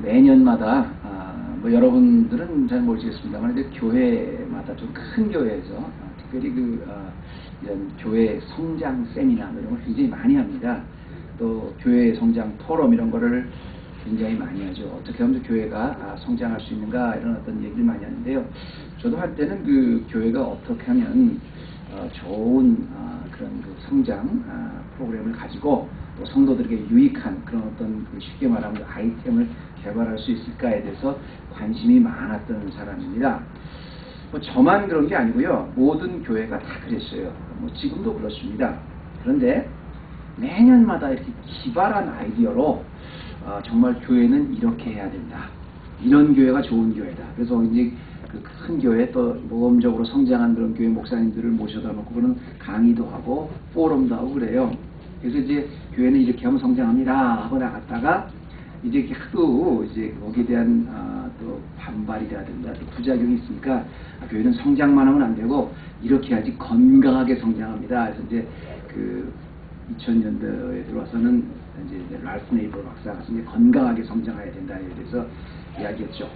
매년마다 뭐 여러분들은 잘 모르시겠습니다만 이제 교회마다 좀 큰 교회에서 특별히 이런 교회 성장 세미나 이런 걸 굉장히 많이 합니다. 또 교회 성장 포럼 이런 거를 굉장히 많이 하죠. 어떻게 하면 교회가 성장할 수 있는가 이런 어떤 얘기를 많이 하는데요. 저도 한때는 교회가 어떻게 하면 좋은 그런 성장 프로그램을 가지고 또 성도들에게 유익한 그런 어떤 쉽게 말하면 아이템을 개발할 수 있을까에 대해서 관심이 많았던 사람입니다. 뭐 저만 그런 게 아니고요. 모든 교회가 다 그랬어요. 뭐 지금도 그렇습니다. 그런데 매년마다 이렇게 기발한 아이디어로 정말 교회는 이렇게 해야 된다. 이런 교회가 좋은 교회다. 그래서 이제 큰 교회 또 모범적으로 성장한 그런 교회 목사님들을 모셔다 놓고 그런 강의도 하고 포럼도 하고 그래요. 그래서 이제 교회는 이렇게 하면 성장합니다 하고 나갔다가 이제 이렇게 하도 이제 거기에 대한 또 반발이라든가 또 부작용이 있으니까 교회는 성장만 하면 안 되고 이렇게 해야지 건강하게 성장합니다. 그래서 이제 2000년도에 들어와서는 이제 랄프 네이버 박사가 이제 건강하게 성장해야 된다에 대해서 이야기했죠.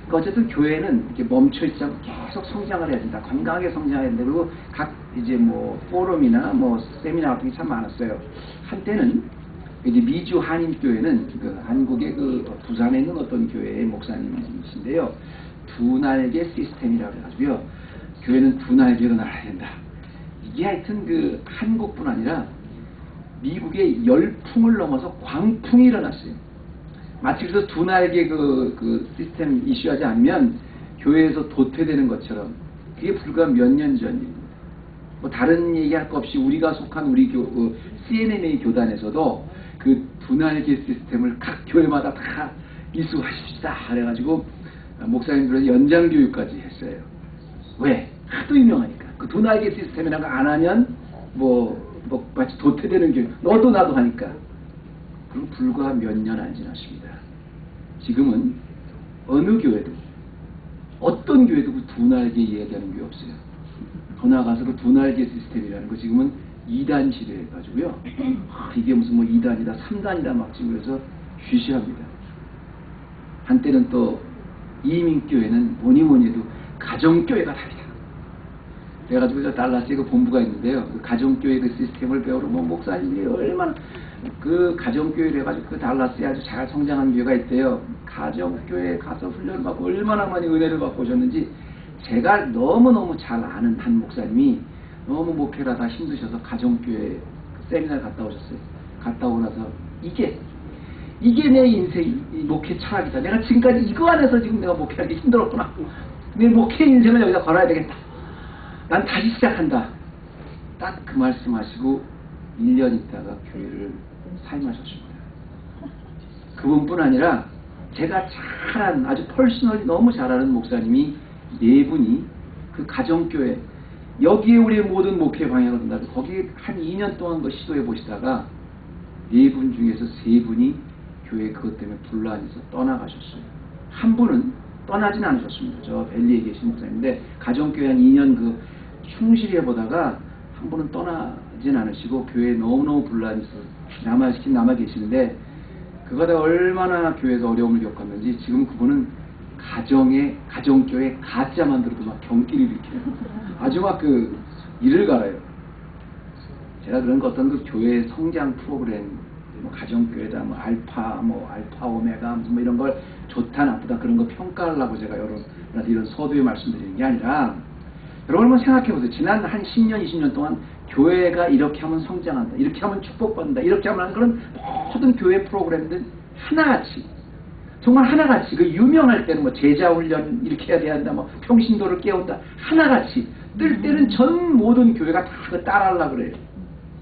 그러니까 어쨌든 교회는 이렇게 멈춰있지 않고 계속 성장을 해야 된다. 건강하게 성장해야 된다. 그리고 각 이제 뭐 포럼이나 뭐 세미나 같은 게 참 많았어요. 한때는 이제 미주 한인교회는 한국의 부산에 있는 어떤 교회의 목사님이신데요. 두 날개 시스템이라고 해가지고요. 교회는 두 날개로 날아야 된다. 이게 하여튼 한국뿐 아니라 미국의 열풍을 넘어서 광풍이 일어났어요. 마치 그래서 두 날개 시스템 이슈하지 않으면 교회에서 도태되는 것처럼 그게 불과 몇 년 전입니다. 뭐 다른 얘기할 거 없이 우리가 속한 우리 CNMA 교단에서도 두 날개 시스템을 각 교회마다 다 이수하십시다. 그래가지고 목사님들은 연장 교육까지 했어요. 왜? 하도 유명하니까. 두 날개 시스템이라는 거 안 하면 마치 도태되는 교육. 너도 나도 하니까. 그리고 불과 몇 년 안 지났습니다. 지금은 어느 교회도 어떤 교회도 두 날개 이야기하는 교회 없어요. 더 나아가서 두 날개 시스템이라는 거 지금은 2단 시대에 가지고요. 이게 무슨 2단이다 3단이다 막 지금 그래서 쉬쉬합니다. 한때는 또 이민교회는 뭐니 해도 가정교회가 답이다. 그래가지고 저 달라스에 본부가 있는데요. 가정교회 시스템을 배우러 목사님들이 얼마나 가정교회를 해가지고 달라스에 아주 잘 성장한 교회가 있대요. 가정교회에 가서 훈련을 받고 얼마나 많이 은혜를 받고 오셨는지 제가 너무너무 잘 아는 한 목사님이 너무 목회를 하다 힘드셔서 가정교회 세미나를 갔다 오셨어요. 갔다 오고 나서 이게 내 인생 목회 철학이다. 내가 지금까지 이거 안에서 지금 내가 목회하기 힘들었구나. 내 목회 인생을 여기다 걸어야 되겠다. 난 다시 시작한다. 딱 그 말씀하시고 1년 있다가 교회를 사임하셨습니다. 그분뿐 아니라 제가 아주 퍼스널이 너무 잘 아는 목사님이 4분이 가정교회 여기에 우리의 모든 목회 방향을 둔다고 거기에 한 2년 동안 시도해 보시다가 4분 중에서 3분이 교회 그것 때문에 분란해서 떠나가셨어요. 한 분은 떠나진 않으셨습니다. 저 벨리에 계신 목사님인데 가정교회 한 2년 충실히 해보다가 한 분은 떠나진 않으시고 교회에 너무너무 분란해서 남아 계시는데 그거가 얼마나 교회에서 어려움을 겪었는지 지금 그분은 가정교회 가짜 만들어도 막 경기를 일으켜요. 아주 일을 갈아요. 제가 그런 어떤 교회 성장 프로그램, 가정교회다, 알파 오메가, 이런 걸 좋다, 나쁘다, 그런 거 평가하려고 제가 이런 서두에 말씀드리는 게 아니라, 여러분 한번 생각해보세요. 지난 한 10년, 20년 동안 교회가 이렇게 하면 성장한다, 이렇게 하면 축복받는다, 이렇게 하면 하는 그런 모든 교회 프로그램들 하나같이, 정말 하나같이, 유명할 때는 제자훈련 이렇게 해야 된다, 평신도를 깨운다, 하나같이, 뜰 때는 전 모든 교회가 다 따라하려고 그래요.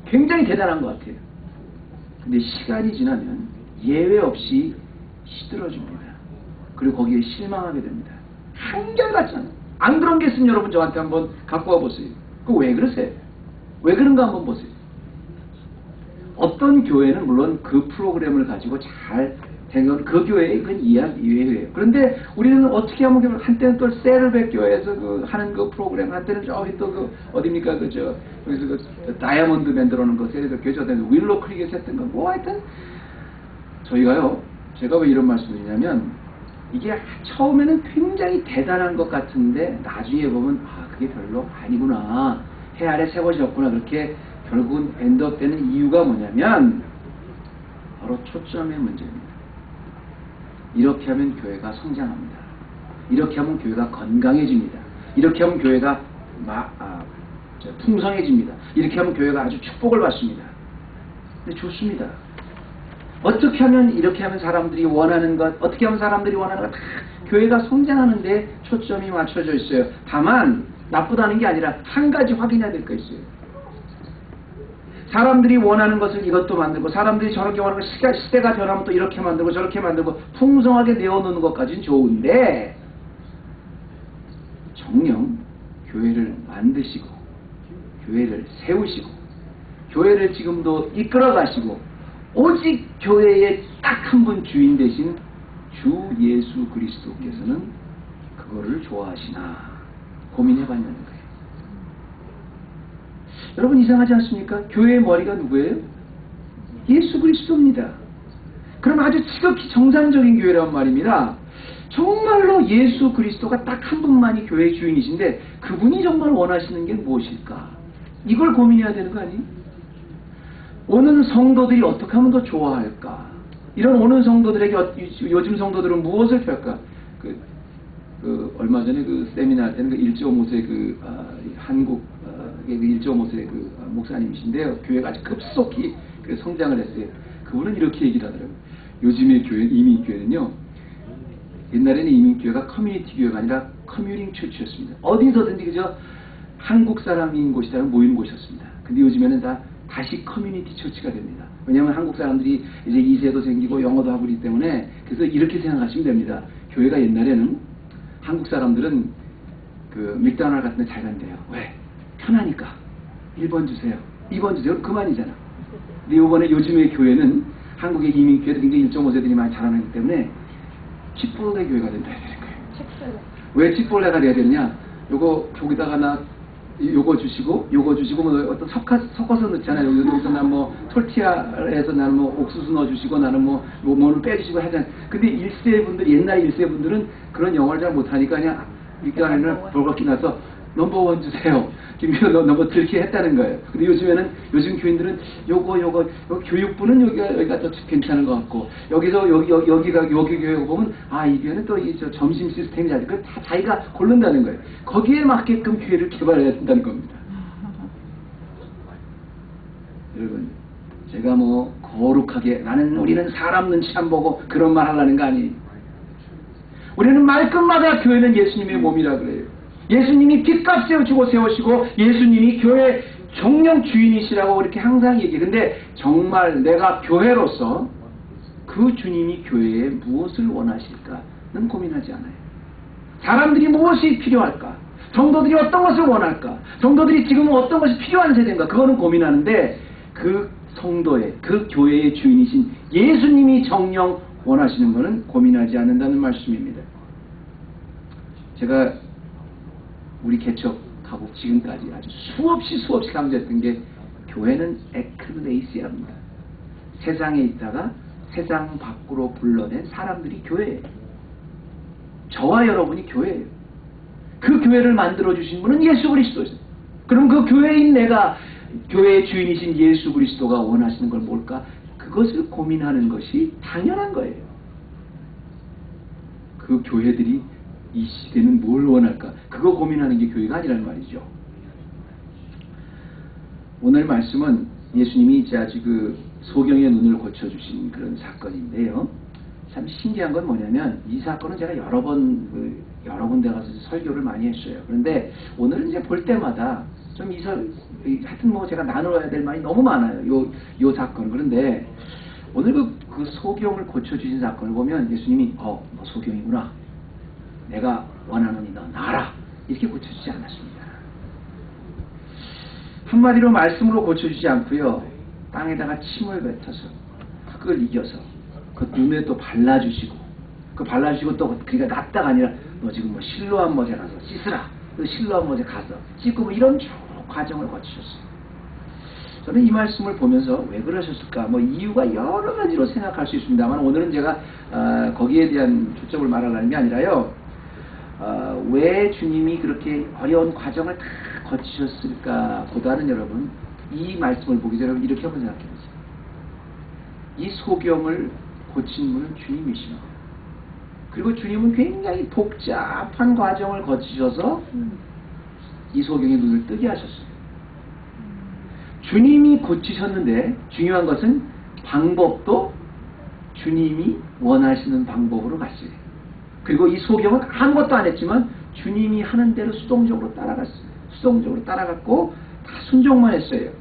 굉장히 대단한 것 같아요. 근데 시간이 지나면 예외 없이 시들어집니다. 그리고 거기에 실망하게 됩니다. 한결같지 않아요. 안 그런 게 있으면 여러분 저한테 한번 갖고 와보세요. 왜 그러세요? 왜 그런가 한번 보세요. 어떤 교회는 물론 그 프로그램을 가지고 잘 된 건 그 교회의 그건 이해해요. 그런데 우리는 어떻게 하면 한때는 또 세르백 교회에서 하는 프로그램, 한때는 저기 또 어디입니까 여기서 다이아몬드 만들어 놓은 세르백 교회, 저때는 윌로 크릭에서 했던 거 하여튼 저희가요 제가 왜 이런 말씀을 드리냐면 이게 처음에는 굉장히 대단한 것 같은데 나중에 보면 아 그게 별로 아니구나. 해 아래 세워졌구나. 그렇게 결국은 엔드업되는 이유가 뭐냐면 바로 초점의 문제입니다. 이렇게 하면 교회가 성장합니다. 이렇게 하면 교회가 건강해집니다. 이렇게 하면 교회가 풍성해집니다. 이렇게 하면 교회가 아주 축복을 받습니다. 근데 좋습니다. 어떻게 하면 이렇게 하면 사람들이 원하는 것, 어떻게 하면 사람들이 원하는 것, 다 교회가 성장하는데 초점이 맞춰져 있어요. 다만 나쁘다는 게 아니라 한 가지 확인해야 될 거 있어요. 사람들이 원하는 것을 이것도 만들고 사람들이 저렇게 원하는 것, 시대가 변하면 또 이렇게 만들고 저렇게 만들고 풍성하게 내어놓는 것까지는 좋은데 정녕 교회를 만드시고 교회를 세우시고 교회를 지금도 이끌어 가시고 오직 교회의 딱 한 분 주인 되신 주 예수 그리스도께서는 그거를 좋아하시나 고민해 봤냐는 거예요. 여러분 이상하지 않습니까? 교회의 머리가 누구예요? 예수 그리스도입니다. 그럼 아주 지극히 정상적인 교회란 말입니다. 정말로 예수 그리스도가 딱 한 분만이 교회의 주인이신데 그분이 정말 원하시는 게 무엇일까? 이걸 고민해야 되는 거 아니에요? 오는 성도들이 어떻게 하면 더 좋아할까? 이런 오는 성도들에게 요즘 성도들은 무엇을 필요할까? 얼마 전에 그 세미나 할 때는 그 일조모세 한국 그 일조모세 목사님이신데요. 교회가 아주 급속히 성장을 했어요. 그분은 이렇게 얘기를 하더라고요. 요즘의 교회, 이민교회는요. 옛날에는 이민교회가 커뮤니티 교회가 아니라 커뮤닝 처치였습니다. 어디서든지 그저 한국 사람인 곳이다 모이는 곳이었습니다. 근데 요즘에는 다시 커뮤니티 처치가 됩니다. 왜냐하면 한국 사람들이 이제 2세도 생기고 영어도 하고 있기 때문에 그래서 이렇게 생각하시면 됩니다. 교회가 옛날에는 한국 사람들은 맥도날드 같은 데 잘 간대요. 왜? 편하니까. 1번 주세요. 2번 주세요. 그만이잖아. 근데 요즘의 교회는 한국의 이민교회도 굉장히 1.5세들이 많이 자라나기 때문에 치폴레 교회가 된다 해야 되는 거예요. 왜 치폴레가 돼야 되느냐? 거기다가 요거 주시고 뭐 어떤 섞어서 넣잖아요. 여기서 난 뭐 톨티아에서 나는 뭐 옥수수 넣어주시고 나는 뭐를 빼주시고 하잖아요. 근데 1세분들 옛날 1세분들은 그런 영어를 잘 못하니까 그냥 이렇게 하면 벌겋게 나서 넘버 1 주세요. 김민호 넘버 2 이렇게 했다는 거예요. 근데 요즘 교인들은 요거 교육부는 여기가 더 괜찮은 것 같고 여기 교회 보면 이 교회는 또 점심 시스템이 잘 돼. 다 자기가 고른다는 거예요. 거기에 맞게끔 교회를 개발해야 된다는 겁니다. 여러분 제가 거룩하게 우리는 사람 눈치 안 보고 그런 말 하려는 거 아니에요. 우리는 말끝마다 교회는 예수님의 몸이라 그래요. 예수님이 핏값 세우시고 예수님이 교회 정령 주인이시라고 이렇게 항상 얘기해요. 근데 정말 내가 교회로서 그 주님이 교회에 무엇을 원하실까는 고민하지 않아요. 사람들이 무엇이 필요할까? 성도들이 어떤 것을 원할까? 성도들이 지금 어떤 것이 필요한 세대인가? 그거는 고민하는데 그 성도의 그 교회의 주인이신 예수님이 정령 원하시는 것은 고민하지 않는다는 말씀입니다. 제가 우리 개척하고 지금까지 아주 수없이 강조했던 게 교회는 에클레시아입니다. 세상에 있다가 세상 밖으로 불러낸 사람들이 교회예요. 저와 여러분이 교회예요. 그 교회를 만들어주신 분은 예수 그리스도예요. 그럼 그 교회인 내가 교회의 주인이신 예수 그리스도가 원하시는 걸 뭘까? 그것을 고민하는 것이 당연한 거예요. 그 교회들이 이 시대는 뭘 원할까? 그거 고민하는 게 교회가 아니라는 말이죠. 오늘 말씀은 예수님이 이제 아주 소경의 눈을 고쳐주신 그런 사건인데요. 참 신기한 건 뭐냐면 이 사건은 제가 여러 군데 가서 설교를 많이 했어요. 그런데 오늘은 이제 볼 때마다 좀 하여튼 제가 나눠야 될 말이 너무 많아요. 요 사건. 그런데 오늘 그 소경을 고쳐주신 사건을 보면 예수님이 너 소경이구나. 내가 원하노니 너 나아라. 이렇게 고쳐주지 않았습니다. 한마디로 말씀으로 고쳐주지 않고요. 땅에다가 침을 뱉어서 그걸 이겨서 그 눈에 또 발라주시고 그 발라주시고 또 그러니까 낫다가 아니라 너 지금 실로암 못에 가서 씻으라. 그 실로암 못에 가서 씻고 이런 쭉 과정을 거치셨어요. 저는 이 말씀을 보면서 왜 그러셨을까? 뭐 이유가 여러 가지로 생각할 수 있습니다만 오늘은 제가 거기에 대한 초점을 말하려는 게 아니라요. 왜 주님이 그렇게 어려운 과정을 다 거치셨을까 보다는 여러분 이 말씀을 보기 전에 이렇게 한번 생각해 보세요. 이 소경을 고친 분은 주님이시며 그리고 주님은 굉장히 복잡한 과정을 거치셔서 이 소경의 눈을 뜨게 하셨어요. 주님이 고치셨는데 중요한 것은 방법도 주님이 원하시는 방법으로 갔어요. 그리고 이 소경은 아무것도 안 했지만 주님이 하는 대로 수동적으로 따라갔어요. 수동적으로 따라갔고 다 순종만 했어요.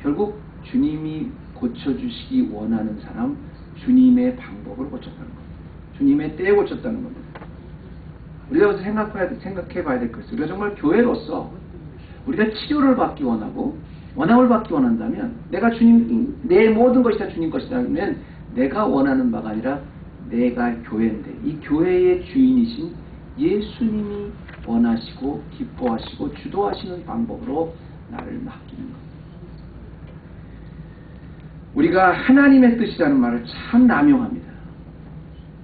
결국 주님이 고쳐주시기 원하는 사람 주님의 방법을 고쳤다는 겁니다. 주님의 때에 고쳤다는 겁니다. 우리가 여기서 생각해 봐야 될 것은 우리가 정말 교회로서 우리가 치료를 받기 원하고 원함을 받기 원한다면 내가 주님 내 모든 것이 다 주님 것이라면 내가 원하는 바가 아니라 내가 교회인데 이 교회의 주인이신 예수님이 원하시고 기뻐하시고 주도하시는 방법으로 나를 맡기는 것. 우리가 하나님의 뜻이라는 말을 참 남용합니다.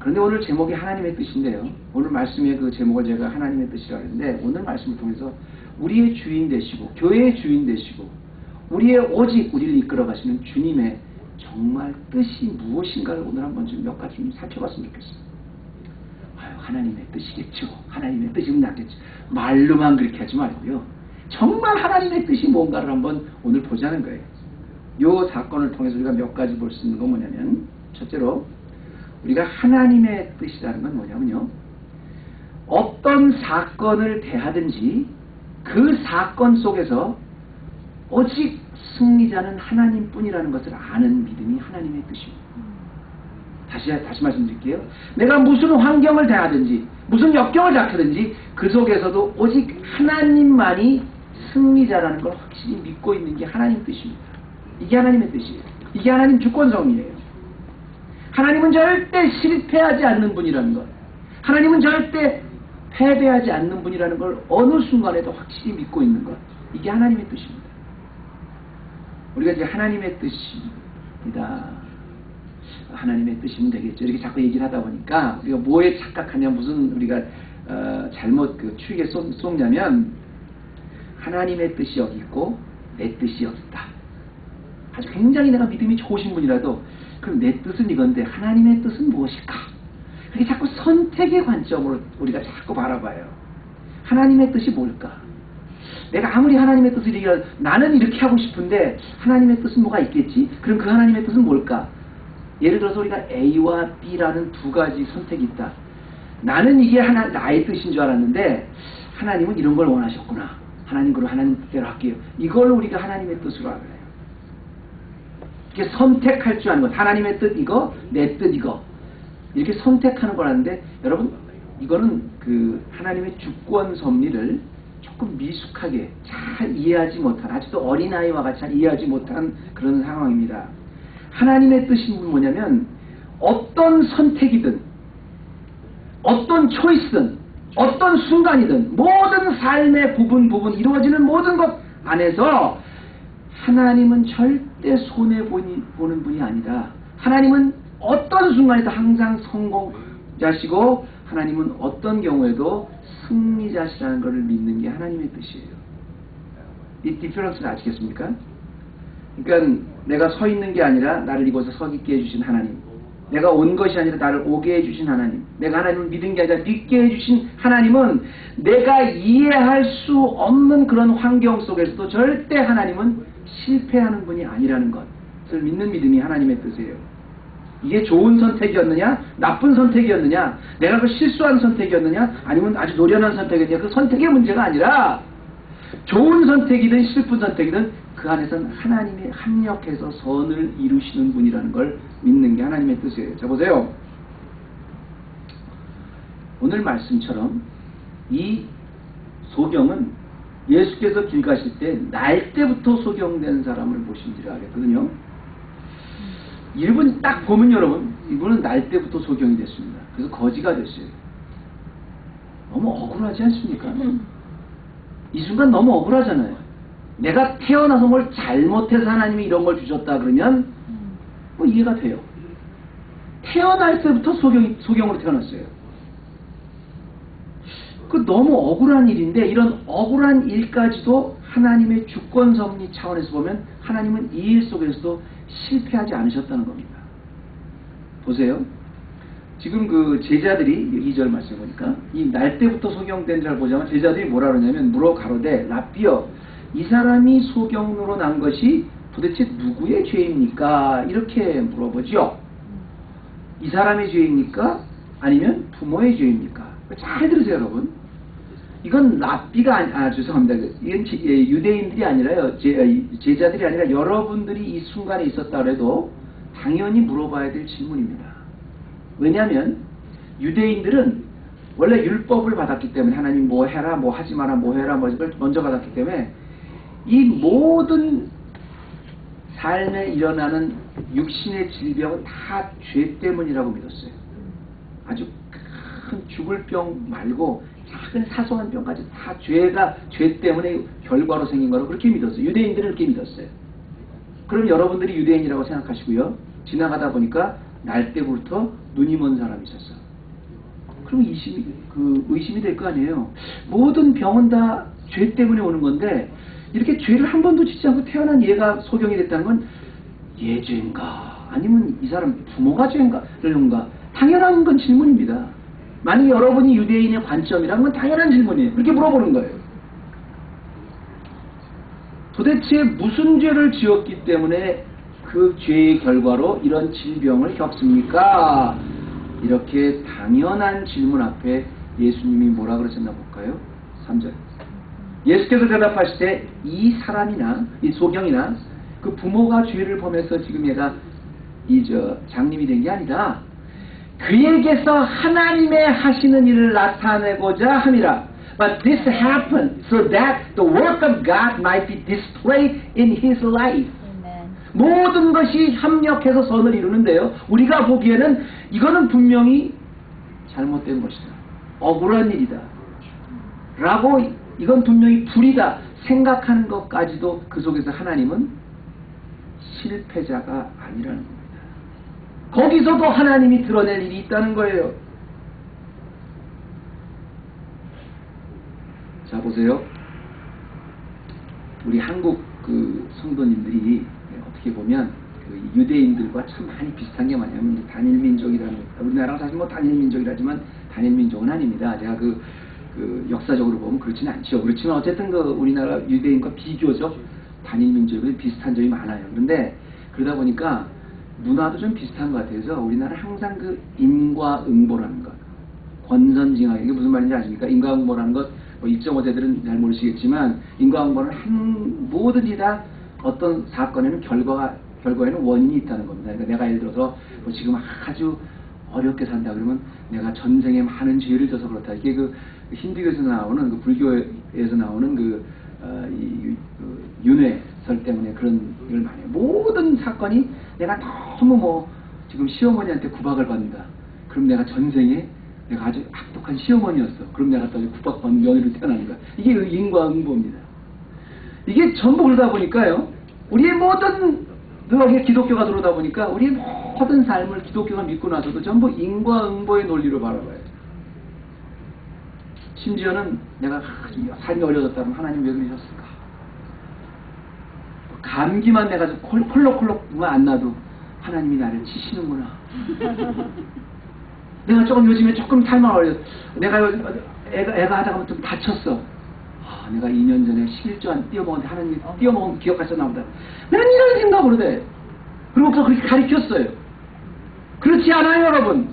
그런데 오늘 제목이 하나님의 뜻인데요. 오늘 말씀의 그 제목을 제가 하나님의 뜻이라고 했는데 오늘 말씀을 통해서 우리의 주인 되시고 교회의 주인 되시고 우리의 오직 우리를 이끌어 가시는 주님의 정말 뜻이 무엇인가를 오늘 한번 좀 몇 가지 좀 살펴봤으면 좋겠어요. 아유, 하나님의 뜻이겠죠. 하나님의 뜻이면 낫겠죠. 말로만 그렇게 하지 말고요. 정말 하나님의 뜻이 뭔가를 한번 오늘 보자는 거예요. 이 사건을 통해서 우리가 몇 가지 볼 수 있는 건 뭐냐면 첫째로 우리가 하나님의 뜻이라는 건 뭐냐면요. 어떤 사건을 대하든지 그 사건 속에서 오직 승리자는 하나님뿐이라는 것을 아는 믿음이 하나님의 뜻입니다. 다시 말씀드릴게요. 내가 무슨 환경을 대하든지 무슨 역경을 닥치든지 그 속에서도 오직 하나님만이 승리자라는 걸 확실히 믿고 있는 게 하나님 뜻입니다. 이게 하나님의 뜻이에요. 이게 하나님 주권성이에요. 하나님은 절대 실패하지 않는 분이라는 것. 하나님은 절대 패배하지 않는 분이라는 걸 어느 순간에도 확실히 믿고 있는 것. 이게 하나님의 뜻입니다. 우리가 이제 하나님의 뜻입니다. 하나님의 뜻이면 되겠죠. 이렇게 자꾸 얘기를 하다 보니까 우리가 뭐에 착각하냐 무슨 우리가 잘못 그 추익에 쏟냐면 하나님의 뜻이 여기 있고 내 뜻이 여기 있다. 아주 굉장히 내가 믿음이 좋으신 분이라도 그럼 내 뜻은 이건데 하나님의 뜻은 무엇일까? 그게 자꾸 선택의 관점으로 우리가 자꾸 바라봐요. 하나님의 뜻이 뭘까? 내가 아무리 하나님의 뜻을 얘기하면 나는 이렇게 하고 싶은데 하나님의 뜻은 뭐가 있겠지? 그럼 그 하나님의 뜻은 뭘까? 예를 들어서 우리가 A와 B라는 두 가지 선택이 있다. 나는 이게 나의 뜻인 줄 알았는데 하나님은 이런 걸 원하셨구나. 하나님 그럼 하나님 뜻대로 할게요. 이걸 우리가 하나님의 뜻으로 알아요. 이렇게 선택할 줄 아는 것. 하나님의 뜻 이거, 내 뜻 이거. 이렇게 선택하는 거라는데 여러분 이거는 그 하나님의 주권 섭리를 조금 미숙하게 잘 이해하지 못한 아직도 어린아이와 같이 잘 이해하지 못한 그런 상황입니다. 하나님의 뜻이 뭐냐면 어떤 선택이든 어떤 초이스든 어떤 순간이든 모든 삶의 부분 이루어지는 모든 것 안에서 하나님은 절대 손해보는 분이 아니다. 하나님은 어떤 순간에도 항상 성공자시고 하나님은 어떤 경우에도 승리자시라는 것을 믿는 게 하나님의 뜻이에요. 이 디퍼런스를 아시겠습니까? 그러니까 내가 서 있는 게 아니라 나를 이곳에 서 있게 해주신 하나님, 내가 온 것이 아니라 나를 오게 해주신 하나님, 내가 하나님을 믿은 게 아니라 믿게 해주신 하나님은 내가 이해할 수 없는 그런 환경 속에서도 절대 하나님은 실패하는 분이 아니라는 것을 믿는 믿음이 하나님의 뜻이에요. 이게 좋은 선택이었느냐 나쁜 선택이었느냐 내가 그 실수한 선택이었느냐 아니면 아주 노련한 선택이었느냐 그 선택의 문제가 아니라 좋은 선택이든 슬픈 선택이든 그 안에서는 하나님이 합력해서 선을 이루시는 분이라는 걸 믿는 게 하나님의 뜻이에요. 자 보세요. 오늘 말씀처럼 이 소경은 예수께서 길 가실 때 날 때부터 소경된 사람을 보신 줄 알겠거든요. 이분 딱 보면 여러분 이분은 날 때부터 소경이 됐습니다. 그래서 거지가 됐어요. 너무 억울하지 않습니까? 이 순간 너무 억울하잖아요. 내가 태어나서 뭘 잘못해서 하나님이 이런 걸 주셨다 그러면 뭐 이해가 돼요. 태어날 때부터 소경으로 태어났어요. 그 너무 억울한 일인데 이런 억울한 일까지도 하나님의 주권 섭리 차원에서 보면 하나님은 이 일 속에서도 실패하지 않으셨다는 겁니다. 보세요. 지금 그 제자들이 2절 말씀 보니까 이 날 때부터 소경된 자를 보자면 제자들이 뭐라 그러냐면 물어 가로되 라삐여 이 사람이 소경으로 난 것이 도대체 누구의 죄입니까? 이렇게 물어보죠. 이 사람의 죄입니까? 아니면 부모의 죄입니까? 잘 들으세요 여러분. 이건 랍비가 죄송합니다. 이건 유대인들이 아니라요. 제자들이 아니라 여러분들이 이 순간에 있었다 그래도 당연히 물어봐야 될 질문입니다. 왜냐하면 유대인들은 원래 율법을 받았기 때문에 하나님 뭐 해라 뭐 하지 마라 뭐 해라 뭐 먼저 받았기 때문에 이 모든 삶에 일어나는 육신의 질병은 다 죄 때문이라고 믿었어요. 아주 큰 죽을 병 말고 작은 사소한 병까지 다 죄 때문에 결과로 생긴 거라고 그렇게 믿었어요. 유대인들은 그렇게 믿었어요. 그럼 여러분들이 유대인이라고 생각하시고요. 지나가다 보니까 날 때부터 눈이 먼 사람이 있었어. 그럼 의심이 될 거 아니에요. 모든 병은 다 죄 때문에 오는 건데 이렇게 죄를 한 번도 짓지 않고 태어난 얘가 소경이 됐다는 건 얘 죄인가 아니면 이 사람 부모가 죄인가 그런가 당연한 건 질문입니다. 만약에 여러분이 유대인의 관점이라는 건 당연한 질문이에요. 그렇게 물어보는 거예요. 도대체 무슨 죄를 지었기 때문에 그 죄의 결과로 이런 질병을 겪습니까? 이렇게 당연한 질문 앞에 예수님이 뭐라 그러셨나 볼까요? 3절. 예수께서 대답하실 때 이 사람이나 이 소경이나 그 부모가 죄를 범해서 지금 얘가 장님이 된 게 아니라 그에게서 하나님의 하시는 일을 나타내고자 함이라. But this happened so that the work of God might be displayed in his life. Amen. 모든 것이 협력해서 선을 이루는데요. 우리가 보기에는 이거는 분명히 잘못된 것이다. 억울한 일이다. 라고 이건 분명히 불이다. 생각하는 것까지도 그 속에서 하나님은 실패자가 아니라는 겁니다. 거기서도 하나님이 드러낼 일이 있다는 거예요. 자 보세요. 우리 한국 그 성도님들이 어떻게 보면 그 유대인들과 참 많이 비슷한 게 뭐냐면 단일민족이라는 우리나라가 사실 뭐 단일민족이라지만 단일민족은 아닙니다. 제가 그 역사적으로 보면 그렇지는 않죠. 그렇지만 어쨌든 그 우리나라 유대인과 비교적 단일민족이 비슷한 점이 많아요. 그런데 그러다 보니까 문화도 좀 비슷한 것 같아서 우리나라 항상 그 인과응보라는 것, 권선징악 이게 무슨 말인지 아십니까? 인과응보라는 것, 뭐 1.5세들은 잘 모르시겠지만 인과응보는 뭐든지 다 어떤 사건에는 결과에는 원인이 있다는 겁니다. 그러니까 내가 예를 들어서 뭐 지금 아주 어렵게 산다 그러면 내가 전생에 많은 죄를 져서 그렇다. 이게 그 힌두교에서 나오는 그 불교에서 나오는 윤회설 때문에 그런 걸 많이 해요. 모든 사건이 내가 너무 뭐 지금 시어머니한테 구박을 받는다. 그럼 내가 전생에 내가 아주 악독한 시어머니였어. 그럼 내가 또 구박받는 며느리로 태어나는 거야. 이게 인과응보입니다. 이게 전부 그러다 보니까요. 우리의 모든 여기 기독교가 들어오다 보니까 우리의 모든 삶을 기독교가 믿고 나서도 전부 인과응보의 논리로 바라봐요. 심지어는 내가 삶이 어려졌다면 하나님 왜 그러셨을까? 감기만 내가 콜록콜록만 안 나도 하나님이 나를 치시는구나. 내가 조금 요즘에 조금 삶을 어려. 내가 애가 하다가 좀 다쳤어. 내가 2년 전에 11조 뛰어먹었는데 하나님이 뛰어먹은 기억하셨나 보다. 내가 이런 생각으로 돼. 그리고 그렇게 가르쳤어요. 그렇지 않아요, 여러분?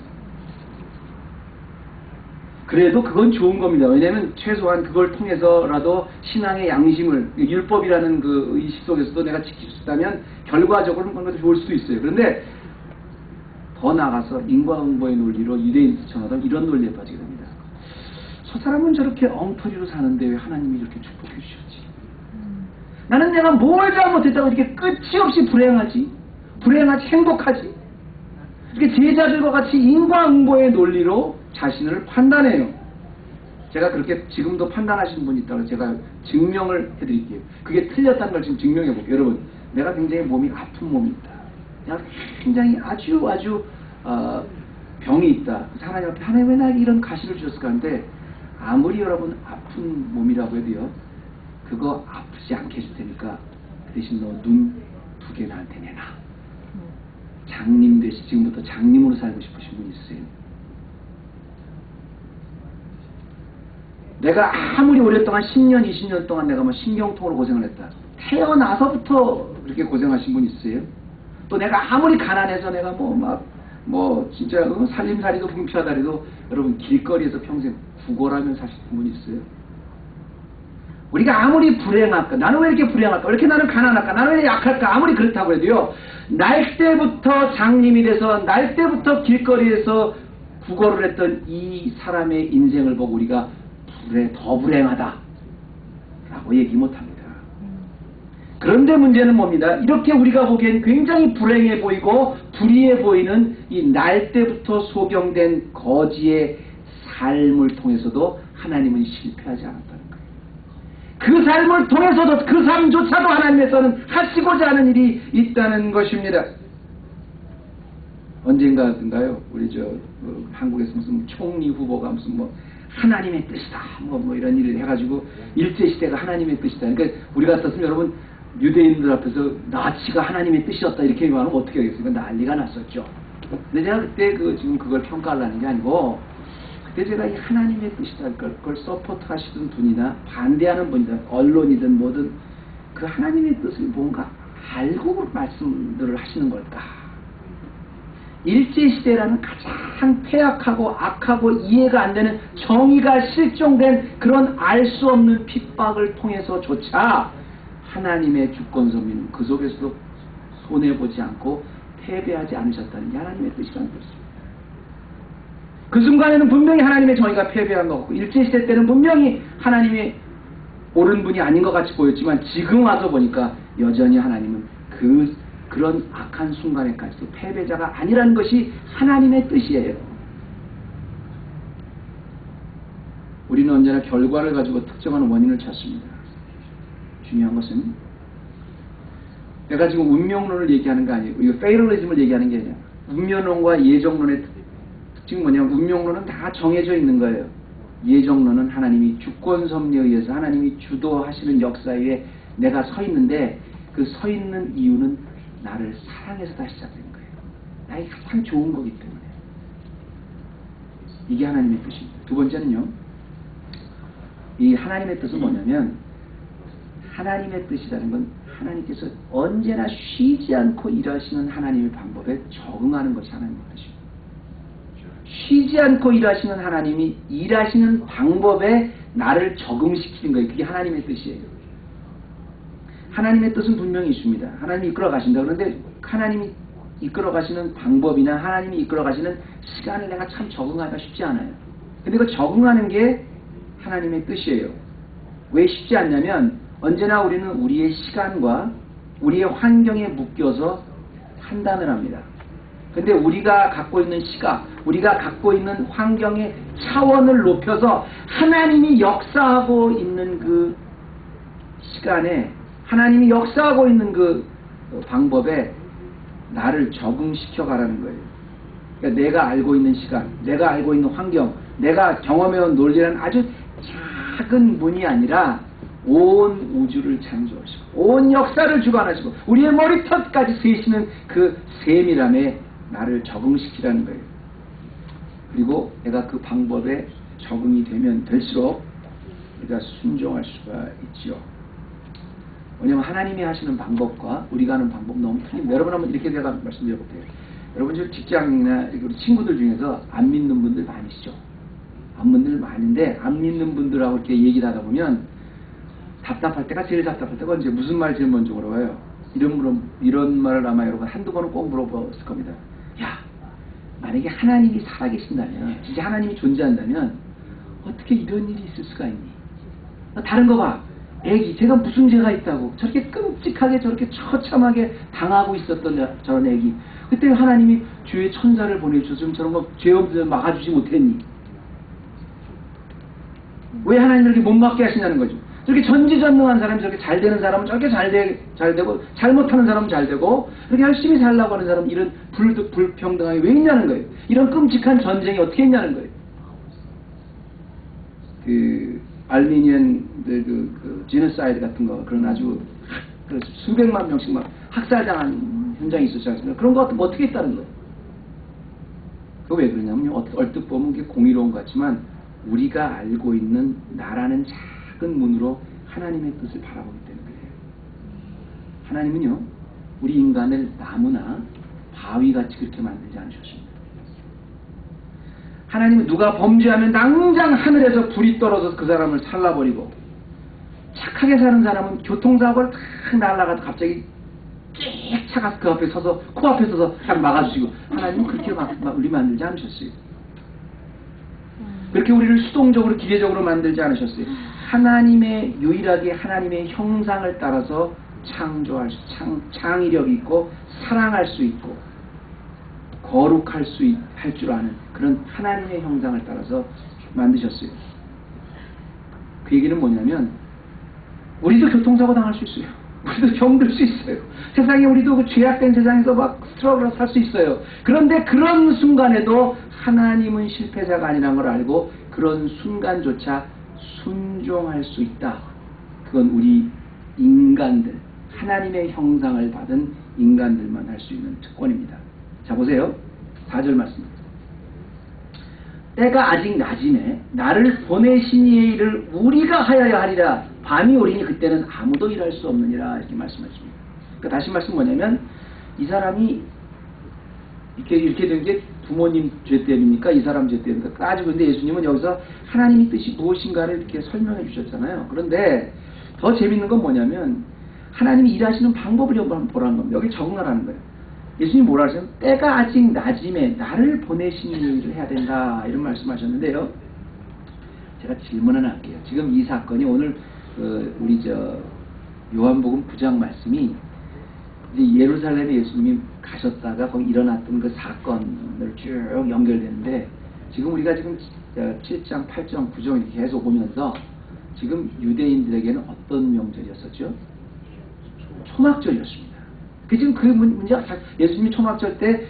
그래도 그건 좋은 겁니다. 왜냐하면 최소한 그걸 통해서라도 신앙의 양심을 율법이라는 그 의식 속에서도 내가 지킬 수 있다면 결과적으로는 그런 것도 좋을 수도 있어요. 그런데 더 나아가서 인과응보의 논리로 유대인처럼 이런 논리에 빠지게 됩니다. 저 사람은 저렇게 엉터리로 사는데 왜 하나님이 이렇게 축복해 주셨지? 나는 내가 뭘 잘못했다고 이렇게 끝이 없이 불행하지 행복하지? 이렇게 제자들과 같이 인과응보의 논리로 자신을 판단해요. 제가 그렇게 지금도 판단하시는 분이 있다고 제가 증명을 해드릴게요. 그게 틀렸다는 걸 지금 증명해 볼게요. 여러분, 내가 굉장히 몸이 아픈 몸이 있다. 내가 굉장히 아주 병이 있다. 하나님 앞에 하나님 왜 나에게 이런 가시를 주셨을까 하는데 아무리 여러분 아픈 몸이라고 해도요. 그거 아프지 않게 해줄 테니까 그 대신 너 눈 2개 나한테 내놔. 장님 대신 지금부터 장님으로 살고 싶으신 분 있으세요? 내가 아무리 오랫동안 10년, 20년 동안 내가 뭐 신경통으로 고생을 했다. 태어나서부터 그렇게 고생하신 분 있으세요? 또 내가 아무리 가난해서 내가 진짜 살림살이도 궁피하다리도 여러분 길거리에서 평생 구걸하며 사시는 분 있어요? 우리가 아무리 불행할까, 나는 왜 이렇게 불행할까, 왜 이렇게 나는 가난할까, 나는 왜 약할까, 아무리 그렇다고 해도요, 날 때부터 장님이 돼서, 날 때부터 길거리에서 구걸을 했던 이 사람의 인생을 보고 우리가 더 불행하다 라고 얘기 못합니다. 그런데 문제는 뭡니다? 이렇게 우리가 보기엔 굉장히 불행해 보이고 불의해 보이는 이 날 때부터 소경된 거지의 삶을 통해서도 하나님은 실패하지 않았다는 거예요. 그 삶을 통해서도 그 삶조차도 하나님께서는 하시고자 하는 일이 있다는 것입니다. 언젠가인가요? 우리 한국에서 무슨 총리 후보가 무슨 하나님의 뜻이다 이런 일을 해가지고 일제시대가 하나님의 뜻이다. 그러니까 우리 같았으면 여러분 유대인들 앞에서 나치가 하나님의 뜻이었다 이렇게 말하면 어떻게 하겠습니까? 난리가 났었죠. 근데 제가 그때 지금 그걸 평가하려는 게 아니고 그때 제가 이 하나님의 뜻이다 그걸 서포트 하시던 분이나 반대하는 분이나 언론이든 뭐든 그 하나님의 뜻을 뭔가 알고 말씀들을 하시는 걸까? 일제시대라는 가장 폐악하고 악하고 이해가 안 되는 정의가 실종된 그런 알 수 없는 핍박을 통해서조차 하나님의 주권 선민은 그 속에서도 손해보지 않고 패배하지 않으셨다는 게 하나님의 뜻이라는 것입니다. 그 순간에는 분명히 하나님의 정의가 패배한 것 같고 일제시대 때는 분명히 하나님이 옳은 분이 아닌 것 같이 보였지만 지금 와서 보니까 여전히 하나님은 그런 악한 순간에까지도 패배자가 아니라는 것이 하나님의 뜻이에요. 우리는 언제나 결과를 가지고 특정한 원인을 찾습니다. 중요한 것은 내가 지금 운명론을 얘기하는 거 아니에요. 이거 페이럴리즘을 얘기하는 게 아니라 운명론과 예정론의 특징은 뭐냐면 운명론은 다 정해져 있는 거예요. 예정론은 하나님이 주권 섭리에 의해서 하나님이 주도하시는 역사에 내가 서 있는데 그 서 있는 이유는 나를 사랑해서 다시 시작된 거예요. 나에게 가장 좋은 거기 때문에. 이게 하나님의 뜻입니다. 두 번째는요. 이 하나님의 뜻은 뭐냐면 하나님의 뜻이라는 건 하나님께서 언제나 쉬지 않고 일하시는 하나님의 방법에 적응하는 것이 하나님의 뜻입니다. 쉬지 않고 일하시는 하나님이 일하시는 방법에 나를 적응시키는 거예요. 그게 하나님의 뜻이에요. 하나님의 뜻은 분명히 있습니다. 하나님이 이끌어 가신다. 그런데 하나님이 이끌어 가시는 방법이나 하나님이 이끌어 가시는 시간을 내가 참 적응하기가 쉽지 않아요. 근데 그 적응하는 게 하나님의 뜻이에요. 왜 쉽지 않냐면 언제나 우리는 우리의 시간과 우리의 환경에 묶여서 판단을 합니다. 근데 우리가 갖고 있는 시각, 우리가 갖고 있는 환경의 차원을 높여서 하나님이 역사하고 있는 그 시간에 하나님이 역사하고 있는 그 방법에 나를 적응시켜 가라는 거예요. 그러니까 내가 알고 있는 시간, 내가 알고 있는 환경, 내가 경험해온 논리라는 아주 작은 문이 아니라 온 우주를 창조하시고 온 역사를 주관하시고 우리의 머리털까지 세시는 그 세밀함에 나를 적응시키라는 거예요. 그리고 내가 그 방법에 적응이 되면 될수록 우리가 순종할 수가 있지요. 왜냐하면 하나님이 하시는 방법과 우리가 하는 방법 너무 틀립니다. 여러분 한번 이렇게 제가 말씀드려볼게요. 여러분 지금 직장이나 우리 친구들 중에서 안 믿는 분들 많으시죠? 안 믿는 분들 많은데 안 믿는 분들하고 이렇게 얘기를 하다 보면 답답할 때가 제일 답답할 때가 언제 무슨 말 제일 먼저 물어봐요? 이런 말을 아마 여러분 한두 번은 꼭 물어봤을 겁니다. 야, 만약에 하나님이 살아계신다면 진짜 하나님이 존재한다면 어떻게 이런 일이 있을 수가 있니? 다른 거 봐. 애기, 제가 무슨 죄가 있다고 저렇게 끔찍하게 저렇게 처참하게 당하고 있었던 저런 애기, 그때 하나님이 주의 천사를 보내주셔서 좀 저런 거 죄 없는 막아주지 못했니? 왜 하나님을 이렇게 못 맡게 하시냐는 거죠. 저렇게 전지전능한 사람이 저렇게 잘 되는 사람은 저렇게 잘 되고 잘못하는 사람은 잘 되고 그렇게 열심히 살라고 하는 사람은 이런 불평등함이 왜 있냐는 거예요. 이런 끔찍한 전쟁이 어떻게 있냐는 거예요. 그 알미니언들 그 제노사이드 같은 거 그런 아주 그 수백만 명씩 막 학살당한 현장이 있었지 않습니까? 그런 거 어떻게 했다는 거예요. 그거 왜 그러냐면요. 얼뜻 보면 그게 공의로운 것 같지만 우리가 알고 있는 나라는 작은 문으로 하나님의 뜻을 바라보기 때문에 그래요. 하나님은요. 우리 인간을 나무나 바위같이 그렇게 만들지 않으셨습니다. 하나님은 누가 범죄하면 당장 하늘에서 불이 떨어져서 그 사람을 살라버리고 착하게 사는 사람은 교통사고를 탁 날아가도 갑자기 쭉 차가서 그 앞에 서서 코앞에 서서 딱 막아주시고 하나님은 그렇게 우리 만들지 않으셨어요. 그렇게 우리를 수동적으로 기계적으로 만들지 않으셨어요. 하나님의 유일하게 하나님의 형상을 따라서 창조할 수 창의력이 있고 사랑할 수 있고 거룩할 할 줄 아는 그런 하나님의 형상을 따라서 만드셨어요. 그 얘기는 뭐냐면 우리도 교통사고 당할 수 있어요. 우리도 병들 수 있어요. 세상에 우리도 그 죄악된 세상에서 막 스트러글을 살 수 있어요. 그런데 그런 순간에도 하나님은 실패자가 아니라는 걸 알고 그런 순간조차 순종할 수 있다. 그건 우리 인간들, 하나님의 형상을 받은 인간들만 할 수 있는 특권입니다. 자 보세요. 4절 말씀입니다. 때가 아직 낮임에 나를 보내신 이의 일을 우리가 하여야 하리라. 밤이 오리니 그때는 아무도 일할 수 없느니라. 이렇게 말씀하십니다. 그러니까 다시 말씀 뭐냐면 이 사람이 이렇게 된 게 부모님 죄 때문입니까? 이 사람 죄 때문입니까? 따지고 있는데 예수님은 여기서 하나님의 뜻이 무엇인가를 이렇게 설명해 주셨잖아요. 그런데 더 재밌는 건 뭐냐면 하나님이 일하시는 방법을 한번 보라는 겁니다. 여기 적응하라는 거예요. 예수님이 뭐라 하셨어요? 때가 아직 낮임에 나를 보내시는 일을 해야 된다. 이런 말씀하셨는데요. 제가 질문 하나 할게요. 지금 이 사건이 오늘 우리 요한복음 9장 말씀이 이제 예루살렘에 예수님이 가셨다가 거기 일어났던 그 사건을 쭉 연결되는데 지금 우리가 지금 7장, 8장, 9장 이렇게 계속 보면서 지금 유대인들에게는 어떤 명절이었었죠? 초막절이었습니다. 지금 그 문제가 예수님이 초막절 때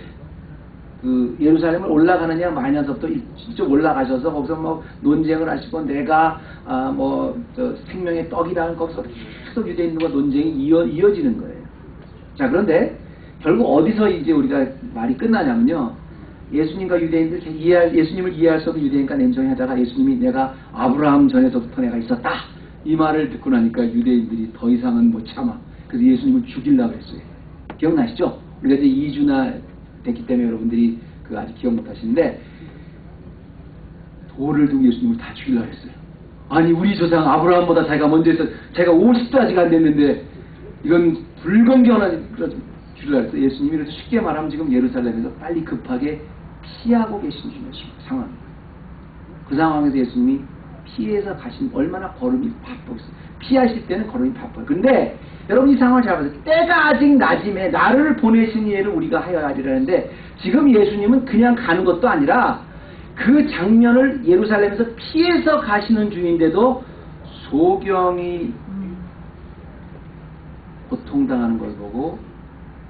그 예루살렘을 올라가느냐 마냐서부터 직접 올라가셔서 거기서 뭐 논쟁을 하시고 내가 생명의 떡이라는 거기서 계속 유대인들과 논쟁이 이어지는 거예요. 자 그런데 결국 어디서 이제 우리가 말이 끝나냐면요. 예수님과 유대인들 예수님을 이해할 수 없는 유대인과 냉정하다가 예수님이 내가 아브라함 전에서부터 내가 있었다. 이 말을 듣고 나니까 유대인들이 더 이상은 못 참아. 그래서 예수님을 죽이려고 했어요. 기억나시죠? 우리가 이제 2주나 됐기 때문에 여러분들이 아직 기억 못 하시는데 돌을 두고 예수님을 다 죽이려고 했어요. 아니 우리 조상 아브라함보다 자기가 먼저 했어. 자기가 50도 아직 안 됐는데 이건 불공경한 죽이려고 했어요. 예수님이 그래서 쉽게 말하면 지금 예루살렘에서 빨리 급하게 피하고 계신 상황. 그 상황에서 예수님이 피해서 가신 얼마나 걸음이 바쁘겠어요. 피하실 때는 걸음이 바빠요. 근데 여러분 이 상황을 잘 보세요. 때가 아직 낮임에 나를 보내신 이를 우리가 하여야 하리라는데 지금 예수님은 그냥 가는 것도 아니라 그 장면을 예루살렘에서 피해서 가시는 중인데도 소경이 고통당하는 걸 보고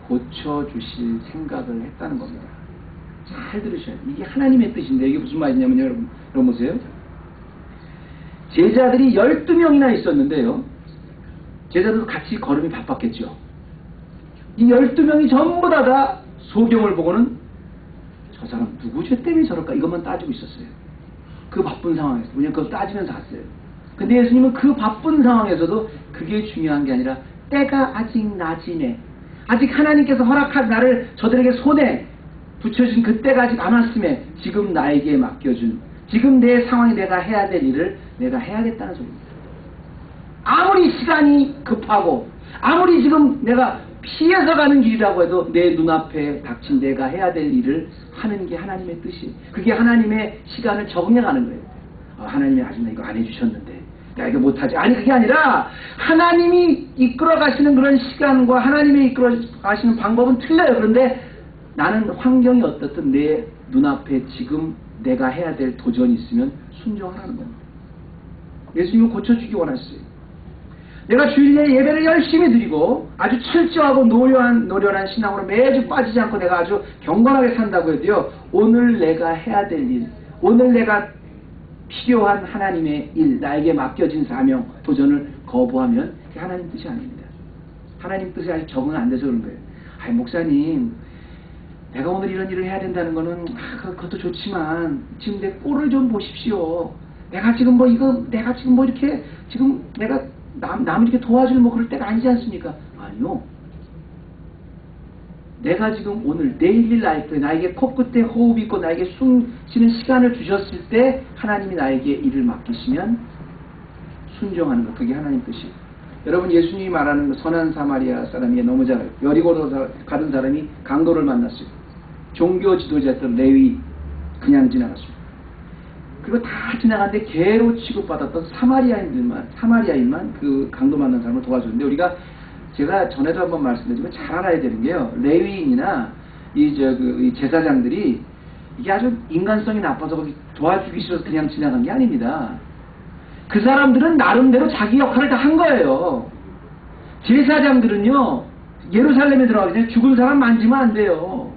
고쳐주실 생각을 했다는 겁니다. 잘 들으셔야 돼요. 이게 하나님의 뜻인데 이게 무슨 말이냐면 여러분 보세요. 제자들이 12명이나 있었는데요. 제자들도 같이 걸음이 바빴겠죠. 이 12명이 전부 다 소경을 보고는 저 사람 누구 죄 때문에 저럴까 이것만 따지고 있었어요. 그 바쁜 상황에서. 왜냐면 그걸 따지면서 갔어요. 근데 예수님은 그 바쁜 상황에서도 그게 중요한 게 아니라 때가 아직 낮이네. 아직 하나님께서 허락한 나를 저들에게 손에 붙여준 그 때가 아직 안 왔음에 지금 나에게 맡겨준 지금 내 상황이 내가 해야 될 일을 내가 해야겠다는 소리입니다. 아무리 시간이 급하고 아무리 지금 내가 피해서 가는 길이라고 해도 내 눈앞에 닥친 내가 해야 될 일을 하는 게 하나님의 뜻이에요. 그게 하나님의 시간을 적응해가는 거예요. 하나님이 아직 나 이거 안 해주셨는데 내가 이거 못하지. 아니 그게 아니라 하나님이 이끌어 가시는 그런 시간과 하나님이 이끌어 가시는 방법은 틀려요. 그런데 나는 환경이 어떻든 내 눈앞에 지금 내가 해야 될 도전이 있으면 순종하라는 겁니다. 예수님은 고쳐주기 원하셨어요. 내가 주일에 예배를 열심히 드리고 아주 철저하고 노련한 신앙으로 매주 빠지지 않고 내가 아주 경건하게 산다고 해도요, 오늘 내가 해야 될 일, 오늘 내가 필요한 하나님의 일, 나에게 맡겨진 사명, 도전을 거부하면 그게 하나님 뜻이 아닙니다. 하나님 뜻에 아직 적응 안 돼서 그런 거예요. 아이, 목사님, 내가 오늘 이런 일을 해야 된다는 거는 그것도 좋지만 지금 내 꼴을 좀 보십시오. 내가 지금 이렇게 지금 내가 남 이렇게 도와줄 그럴 때가 아니지 않습니까? 아니요. 내가 지금 오늘 데일리 라이프에 나에게 코끝에 호흡이 있고 나에게 숨 쉬는 시간을 주셨을 때 하나님이 나에게 일을 맡기시면 순종하는 것, 그게 하나님 뜻이에요. 여러분, 예수님이 말하는 선한 사마리아 사람이 너무 잘 알아요. 여리고로 가던 사람이 강도를 만났어요. 종교 지도자였던 레위 그냥 지나갔습니다. 그리고 다 지나갔는데 개로 취급받았던 사마리아인만 그 강도 만난 사람을 도와줬는데, 우리가 제가 전에도 한번 말씀드리지만 잘 알아야 되는 게요, 레위인이나 이 제사장들이 이게 아주 인간성이 나빠서 도와주기 싫어서 그냥 지나간 게 아닙니다. 그 사람들은 나름대로 자기 역할을 다 한 거예요. 제사장들은요, 예루살렘에 들어가기 전에 죽은 사람 만지면 안 돼요.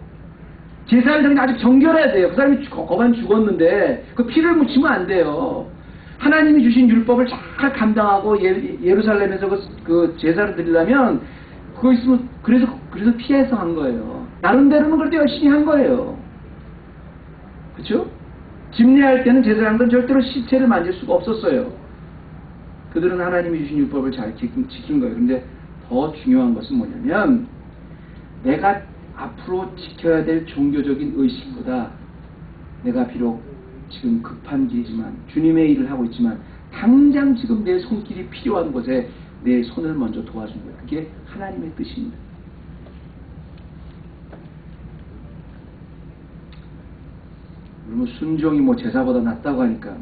제사장들은 아직 정결해야 돼요. 그 사람이 거반 죽었는데 그 피를 묻히면 안 돼요. 하나님이 주신 율법을 잘 감당하고 예루살렘에서 그 제사를 드리려면 그거 있으면 그래서 피해서 한 거예요. 나름대로는 그래도 열심히 한 거예요. 그렇죠? 집례할 때는 제사장들은 절대로 시체를 만질 수가 없었어요. 그들은 하나님이 주신 율법을 잘 지킨 거예요. 그런데 더 중요한 것은 뭐냐면, 내가 앞으로 지켜야 될 종교적인 의식보다 내가 비록 지금 급한 길이지만 주님의 일을 하고 있지만 당장 지금 내 손길이 필요한 곳에 내 손을 먼저 도와주는 거예요. 그게 하나님의 뜻입니다. 그러면 순종이 제사보다 낫다고 하니까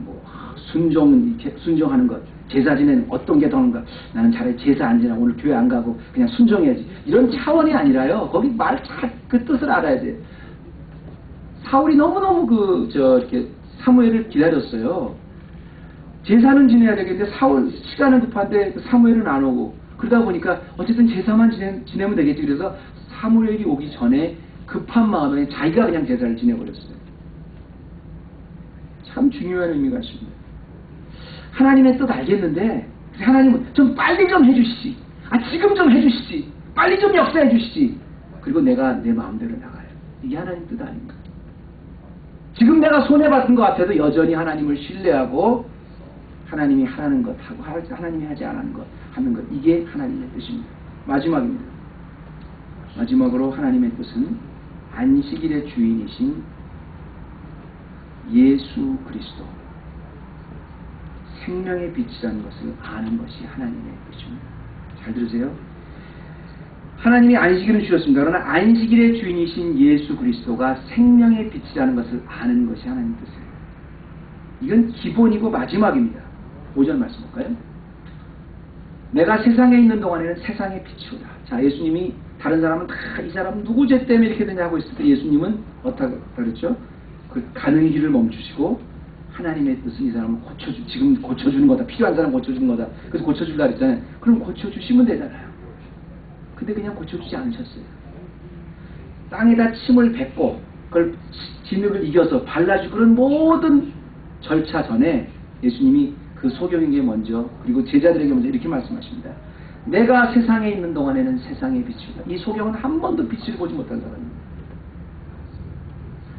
순종하는 것, 제사 지내는 어떤 게 더 나은가? 나는 차라리 제사 안 지내고 오늘 교회 안 가고 그냥 순종해야지, 이런 차원이 아니라요, 거기 그 뜻을 알아야 돼요. 사울이 너무너무 이렇게 사무엘을 기다렸어요. 제사는 지내야 되겠는데 시간은 급한데 사무엘은 안 오고, 그러다 보니까 어쨌든 제사만 지내면 되겠지. 그래서 사무엘이 오기 전에 급한 마음에 자기가 그냥 제사를 지내버렸어요. 참 중요한 의미가 있습니다. 하나님의 뜻 알겠는데 하나님은 좀 빨리 좀 해주시지, 지금 좀 해주시지, 빨리 좀 역사해 주시지, 그리고 내가 내 마음대로 나가요. 이게 하나님 뜻 아닙니까? 지금 내가 손해받은 것 같아도 여전히 하나님을 신뢰하고 하나님이 하라는 것 하고 하나님이 하지 않은 것 하는 것, 이게 하나님의 뜻입니다. 마지막입니다. 마지막으로 하나님의 뜻은 안식일의 주인이신 예수 그리스도, 생명의 빛이라는 것을 아는 것이 하나님의 뜻입니다. 잘 들으세요. 하나님이 안식일을 주셨습니다. 그러나 안식일의 주인이신 예수 그리스도가 생명의 빛이라는 것을 아는 것이 하나님의 뜻이에요. 이건 기본이고 마지막입니다. 5절 말씀 볼까요? 내가 세상에 있는 동안에는 세상의 빛이오라. 자, 예수님이 다른 사람은 다 이 사람은 누구 죄 때문에 이렇게 되냐 하고 있을 때 예수님은 어떻게 그랬죠? 그 가는 길을 멈추시고 하나님의 뜻은 이 사람을 지금 고쳐주는 거다. 필요한 사람 고쳐주는 거다. 그래서 고쳐주려고 했잖아요. 그럼 고쳐주시면 되잖아요. 근데 그냥 고쳐주지 않으셨어요. 땅에다 침을 뱉고 그걸 진흙을 이겨서 발라주고 그런 모든 절차 전에 예수님이 그 소경에게 먼저, 그리고 제자들에게 먼저 이렇게 말씀하십니다. 내가 세상에 있는 동안에는 세상의 빛이다. 이 소경은 한 번도 빛을 보지 못한 사람입니다.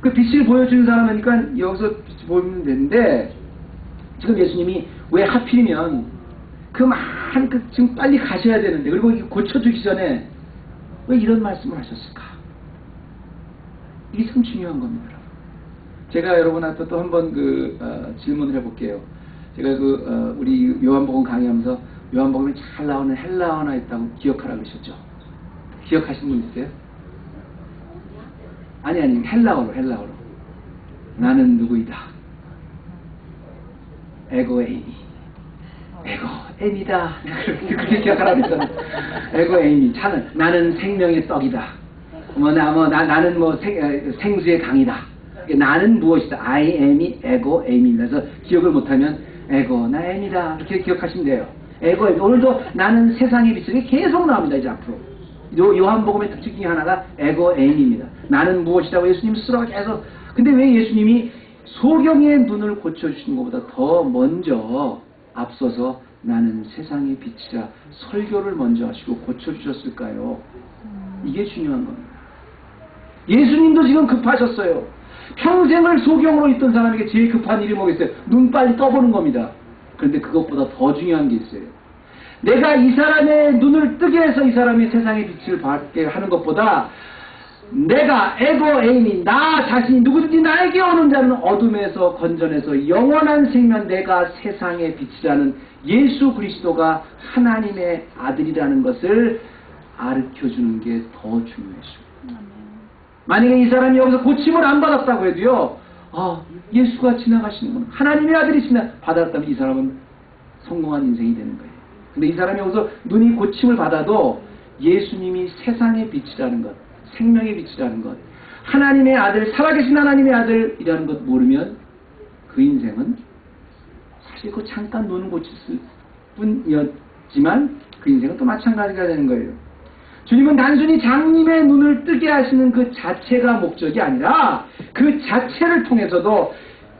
그 빛을 보여주는 사람이니까 여기서 보면 되는데, 지금 예수님이 왜 하필이면 지금 빨리 가셔야 되는데, 그리고 고쳐주기 전에 왜 이런 말씀을 하셨을까? 이게 참 중요한 겁니다. 제가 여러분한테 또 한번 질문을 해볼게요. 제가 우리 요한복음 강의하면서 요한복음에 잘 나오는 헬라어나 있다고 기억하라 그러셨죠? 기억하시는 분 있어요? 아니 헬라어로 나는 누구이다. 에고 에이미, 에고 에미다. 그렇게 기억하라고 했잖아요. 에고 에이미, 나는 생명의 떡이다. 나는 생수의 강이다. 나는 무엇이다. I am이 에고 에이미. 그래서 기억을 못하면 에고 나입니다. 이렇게 기억하시면 돼요. 에고, 오늘도 나는 세상의 빛이 계속 나옵니다. 이제 앞으로. 요한복음의 특징 중에 하나가 에고 에임입니다. 나는 무엇이라고 예수님 스스로가 계속. 근데 왜 예수님이 소경의 눈을 고쳐주시는 것보다 더 먼저 앞서서 나는 세상의 빛이라 설교를 먼저 하시고 고쳐주셨을까요? 이게 중요한 겁니다. 예수님도 지금 급하셨어요. 평생을 소경으로 있던 사람에게 제일 급한 일이 뭐겠어요? 눈 빨리 떠보는 겁니다. 그런데 그것보다 더 중요한 게 있어요. 내가 이 사람의 눈을 뜨게 해서 이 사람이 세상의 빛을 받게 하는 것보다 내가 에고 에임이 나 자신이 누구든지 나에게 오는 자는 어둠에서 건져내서 영원한 생명 내가 세상의 빛이라는 예수 그리스도가 하나님의 아들이라는 것을 가르쳐주는 게 더 중요해요. 만약에 이 사람이 여기서 고침을 안 받았다고 해도요, 예수가 지나가시는구나, 하나님의 아들이 받았다면 이 사람은 성공한 인생이 되는 거예요. 근데 이 사람이 여기서 눈이 고침을 받아도 예수님이 세상의 빛이라는 것, 생명의 빛이라는 것, 하나님의 아들, 살아계신 하나님의 아들이라는 것 모르면 그 인생은 사실 그 잠깐 눈을 고쳤을 뿐이었지만 그 인생은 또 마찬가지가 되는 거예요. 주님은 단순히 장님의 눈을 뜨게 하시는 그 자체가 목적이 아니라 그 자체를 통해서도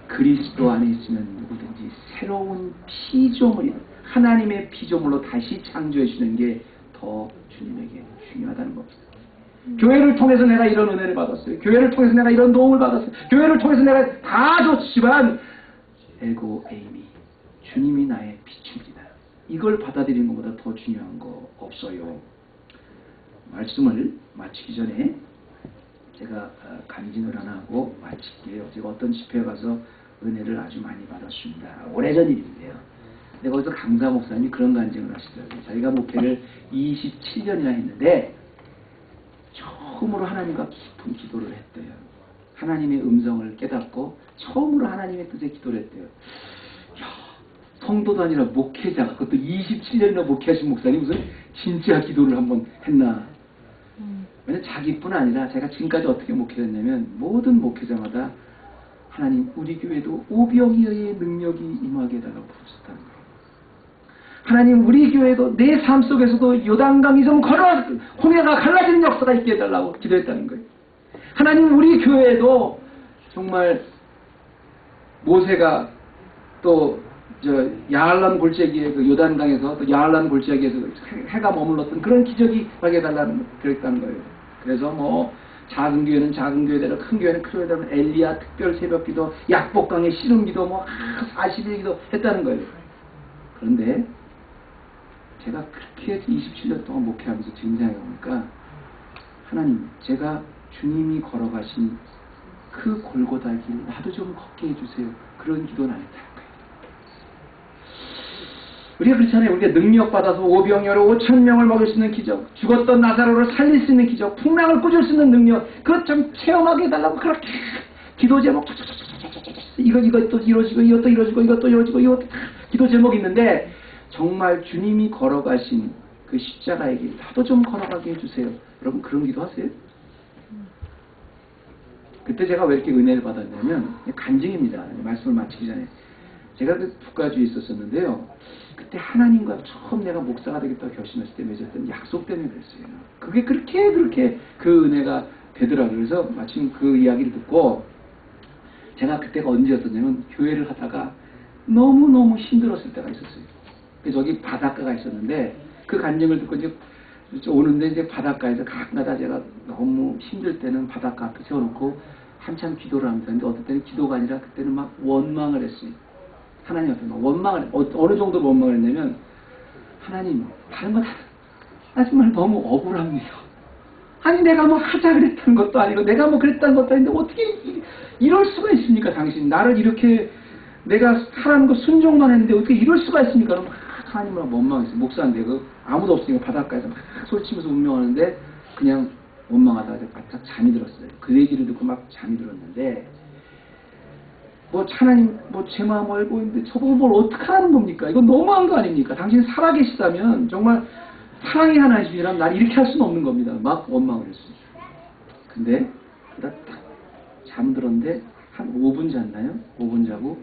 그리스도 안에 있으면 누구든지 새로운 피조물이 하나님의 피조물로 다시 창조해 주시는 게 더 주님에게 중요하다는 겁니다. 교회를 통해서 내가 이런 은혜를 받았어요. 교회를 통해서 내가 이런 도움을 받았어요. 교회를 통해서 내가 다 좋지만 에고 에임이 주님이 나의 빛입니다. 이걸 받아들이는 것보다 더 중요한 거 없어요. 말씀을 마치기 전에 제가 간증을 하나 하고 마칠게요. 제가 어떤 집회에 가서 은혜를 아주 많이 받았습니다. 오래전 일인데요. 근데 거기서 강사 목사님이 그런 간증을 하시더라고요. 자기가 목회를 27년이나 했는데 처음으로 하나님과 깊은 기도를 했대요. 하나님의 음성을 깨닫고 처음으로 하나님의 뜻에 기도를 했대요. 성도도 아니라 목회자가, 그것도 27년이나 목회하신 목사님 무슨 진짜 기도를 한번 했나. 왜냐면 자기뿐 아니라 제가 지금까지 어떻게 목회했냐면 모든 목회자마다 하나님 우리 교회도 오병이어의 능력이 임하게 해달라고 부르셨다는 거예요. 하나님 우리 교회도 내 삶 속에서도 요단강이 좀 걸어 홍해가 갈라지는 역사가 있게 해달라고 기도했다는 거예요. 하나님 우리 교회에도 정말 모세가 또 야알란 골짜기에 그 요단강에서 또 야알란 골짜기에서 해가 머물렀던 그런 기적이 하게 해달라는 그랬다는 거예요. 그래서 뭐 작은 교회는 작은 교회대로 큰 교회는 큰 교회대로 엘리야 특별 새벽기도 약복강의 씨름기도 뭐 40일기도 했다는 거예요. 그런데 제가 그렇게 27년 동안 목회하면서 지금 생각해보니까 하나님 제가 주님이 걸어가신 그 골고다 길 나도 좀 걷게 해주세요. 그런 기도는 안 했다. 우리가 그렇잖아요. 우리가 능력받아서 오병이어로 5,000명을 먹일 수 있는 기적, 죽었던 나사로를 살릴 수 있는 기적, 풍랑을 꾸줄 수 있는 능력, 그것 좀 체험하게 해달라고 그렇게 기도 제목 이것도 이루어지고 이것도 이루어지고 이것도 이루어지고 이것도 기도 제목이 있는데 정말 주님이 걸어가신 그 십자가의 길 나도 좀 걸어가게 해주세요. 여러분 그런 기도 하세요? 그때 제가 왜 이렇게 은혜를 받았냐면 간증입니다. 말씀을 마치기 전에 제가 그 북가주에 있었었는데요. 그때 하나님과 처음 내가 목사가 되겠다고 결심했을 때 맺었던 약속 때문에 그랬어요. 그게 그렇게 그 은혜가 되더라고요. 그래서 마침 그 이야기를 듣고 제가 그때가 언제였었냐면 교회를 하다가 너무너무 힘들었을 때가 있었어요. 그래서 저기 바닷가가 있었는데 그 간증을 듣고 이제 오는데 이제 바닷가에서 가끔가다 제가 너무 힘들 때는 바닷가 앞에 세워놓고 한참 기도를 합니다. 근데 어떤 때는 기도가 아니라 그때는 막 원망을 했어요. 하나님 앞에 막 원망을, 어느 정도로 원망을 했냐면, 하나님, 다른 거 다, 나 정말 너무 억울합니다. 아니, 내가 뭐 하자 그랬던 것도 아니고, 내가 뭐 그랬다는 것도 아닌데, 어떻게 이럴 수가 있습니까, 당신? 나를 이렇게, 내가 하라는 거 순종만 했는데, 어떻게 이럴 수가 있습니까? 그럼 하나님을 원망했어요. 목사인데, 아무도 없으니까 바닷가에서 막 소리치면서 운명하는데, 그냥 원망하다가 바짝 잠이 들었어요. 그 얘기를 듣고 막 잠이 들었는데, 뭐 하나님 뭐 제 마음 알고 있는데 저보고 뭘 어떻게 하는 겁니까? 이건 너무한 거 아닙니까? 당신 살아계시다면 정말 사랑의 하나님이라면 날 이렇게 할 수는 없는 겁니다. 막 원망을 했어요. 근데 그러다 딱 잠들었는데 한 5분 잤나요? 5분 자고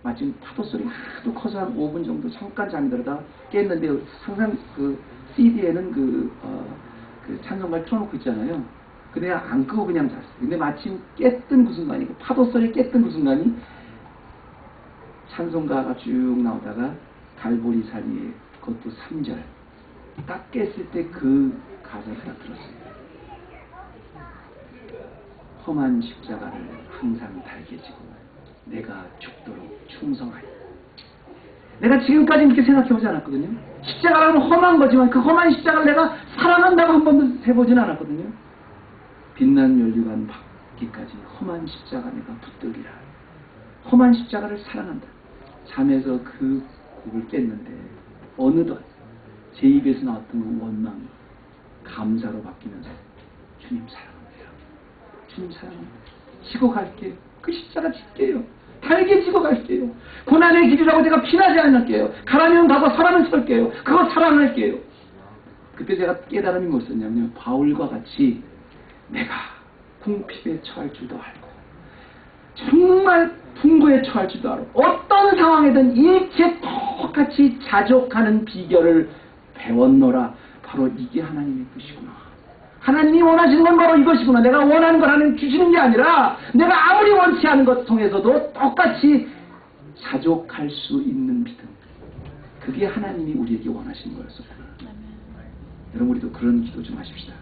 마침 파도 소리 하도 커서 한 5분 정도 잠깐 잠이 들다가 깼는데 항상 그 CD에는 그 찬송가를 틀어놓고 있잖아요. 근데 내가 안 끄고 그냥 잤어요. 근데 마침 깼던 그 순간이, 그 파도 소리 깼던 그 순간이 찬송가가 쭉 나오다가 갈보리 산 위에, 그것도 3절 딱 깼을 때 그 가사를 딱 들었어요. 험한 십자가를 항상 달게 지고 내가 죽도록 충성하리. 내가 지금까지 이렇게 생각해보지 않았거든요. 십자가라는 험한 거지만 그 험한 십자가를 내가 사랑한다고 한 번도 해보진 않았거든요. 빛난 연류관 받기까지 험한 십자가 내가 붙들기라. 험한 십자가를 사랑한다. 잠에서 그 곡을 깼는데 어느덧 제 입에서 나왔던 그 원망이 감사로 바뀌면서 주님 사랑합니다. 주님 사랑합니다. 지고 갈게요. 그 십자가 질게요. 달게 지고 갈게요. 고난의 길이라고 내가 피나지 않을게요. 가라면 가고 서라면 설게요. 그거 사랑할게요. 그때 제가 깨달음이 뭐였냐면 바울과 같이 내가 궁핍에 처할 줄도 알고 정말 풍부에 처할 줄도 알고 어떤 상황이든 일체 똑같이 자족하는 비결을 배웠노라. 바로 이게 하나님의 뜻이구나. 하나님이 원하시는 건 바로 이것이구나. 내가 원하는 걸 하나님 주시는 게 아니라 내가 아무리 원치 않은 것 통해서도 똑같이 자족할 수 있는 믿음. 그게 하나님이 우리에게 원하시는 거였었구나. 여러분 우리도 그런 기도 좀 하십시다.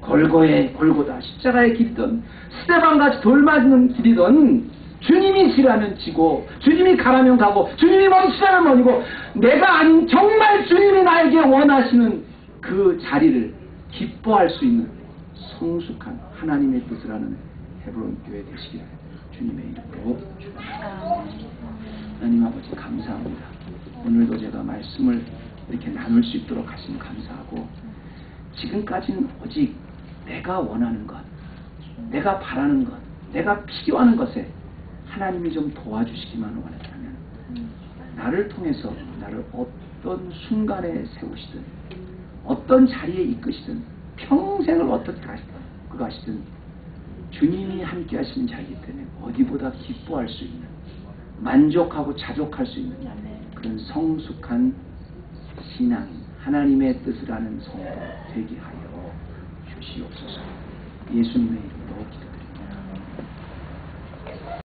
골고다 십자가의 길이든 스데반같이 돌맞는 길이든 주님이 지라면 지고 주님이 가라면 가고 주님이 멈추라면 멈추고 내가 아닌 정말 주님이 나에게 원하시는 그 자리를 기뻐할 수 있는 성숙한 하나님의 뜻을 하는 헤브론 교회 되시기를 주님의 이름으로 축원합니다. 하나님 아버지 감사합니다. 오늘도 제가 말씀을 이렇게 나눌 수 있도록 하시면 감사하고 지금까지는 오직 내가 원하는 것, 내가 바라는 것, 내가 필요하는 것에 하나님이 좀 도와주시기만 원했다면 나를 통해서 나를 어떤 순간에 세우시든 어떤 자리에 이끄시든 평생을 어떻게 가시든 주님이 함께 하시는 자이기 때문에 어디보다 기뻐할 수 있는 만족하고 자족할 수 있는 그런 성숙한 신앙인 하나님의 뜻을 아는 성도 되게 하여 주시옵소서. 예수님의 이름으로 기도드립니다.